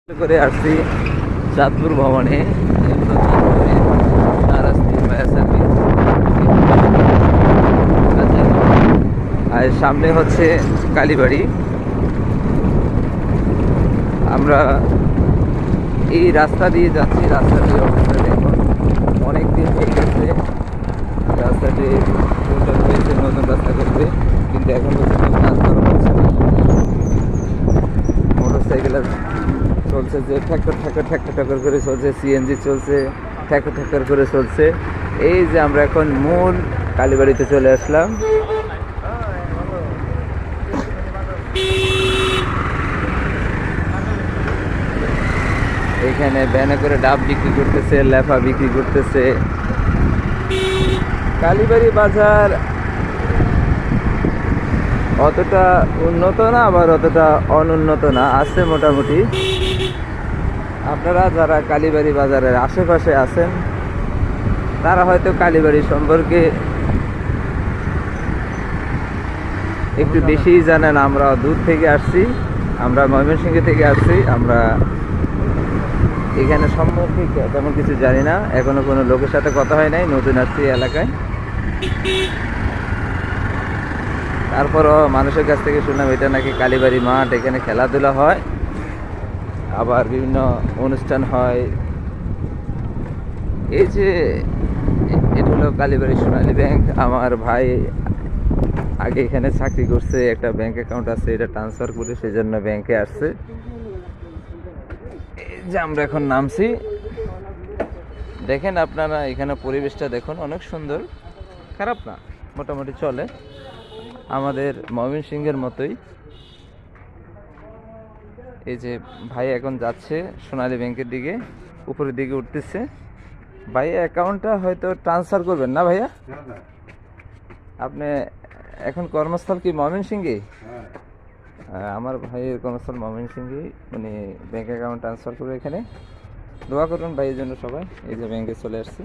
করে আসছি চাঁদপুর ভবনে। আর সামনে হচ্ছে কালীবাড়ি। আমরা এই রাস্তা দিয়ে যাচ্ছি। রাস্তাটির অবস্থা দেখুন, অনেক দিন হয়ে গেছে রাস্তাটি উন্নত হয়েছে, নতুন রাস্তা করবে, কিন্তু এখন পর্যন্ত কাজ করা হচ্ছে না। মোটরসাইকেলের চলছে যে ঠ্যাক্কর করে চলছে, সিএনজি চলছে, ঠ্যাক্কর করে চলছে। এই যে আমরা এখন মূল কালীবাড়িতে চলে আসলাম। এখানে ব্যানে করে ডাব বিক্রি করতেছে, লেফা বিক্রি করতেছে। কালীবাড়ি বাজার অতটা উন্নত না, আবার অতটা অনুন্নত না, আছে মোটামুটি। আপনারা যারা কালীবাড়ি বাজারের আশেপাশে আছেন তারা হয়তো কালীবাড়ি সম্পর্কে একটু বেশিই জানেন। আমরা দূর থেকে আসছি, আমরা ময়মনসিংহ থেকে আসছি। আমরা এখানে সম্পর্কে তেমন কিছু জানি না, এখনো কোনো লোকের সাথে কথা হয় নাই, নতুন আসছি এলাকায়। তারপরও মানুষের কাছ থেকে শুনলাম এটা নাকি কালীবাড়ি মাঠ, এখানে খেলাধুলা হয়, আবার বিভিন্ন অনুষ্ঠান হয়। এই যে এটা হলো কালীবাড়ি সোনালী ব্যাংক। আমার ভাই আগে এখানে চাকরি করছে, একটা ব্যাংক অ্যাকাউন্ট আছে, এটা ট্রান্সফার করে সেজন্য ব্যাংকে আসছে। এই যে আমরা এখন নামছি, দেখেন আপনারা এখানে পরিবেশটা দেখুন, অনেক সুন্দর, খারাপ না, মোটামুটি চলে, আমাদের ময়মনসিংহের মতোই। এই যে ভাই এখন যাচ্ছে সোনালী ব্যাংকের দিকে, উপরের দিকে উঠতেছে। ভাইয়া অ্যাকাউন্টটা হয়তো ট্রান্সফার করবেন না ভাইয়া? আপনি এখন কর্মস্থল কি ময়মনসিংহে? আমার ভাইয়ের কর্মস্থল ময়মনসিংহে, উনি ব্যাংক অ্যাকাউন্ট ট্রান্সফার করবে এখানে। দোয়া করুন ভাইয়ের জন্য সবাই। এই যে ব্যাংকে চলে আসছি,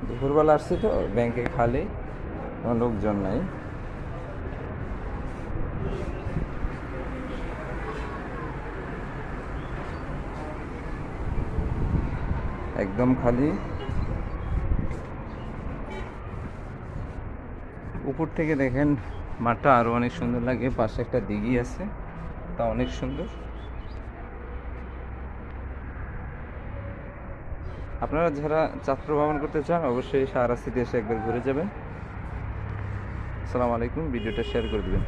দুপুরবেলা আসছি তো, ব্যাংকে খালি, কোনো লোকজন নাই। একদম খালি। উপর থেকে দেখেন মাঠটা আরো অনেক সুন্দর লাগে, পাশে একটা দিঘি আছে, তা অনেক সুন্দর। আপনারা যারা চাঁদপুর ভ্রমণ করতে চান অবশ্যই শাহরাস্তিতে এসে একবার ঘুরে যাবেন। আসসালামু আলাইকুম, ভিডিওটা শেয়ার করে দিবেন।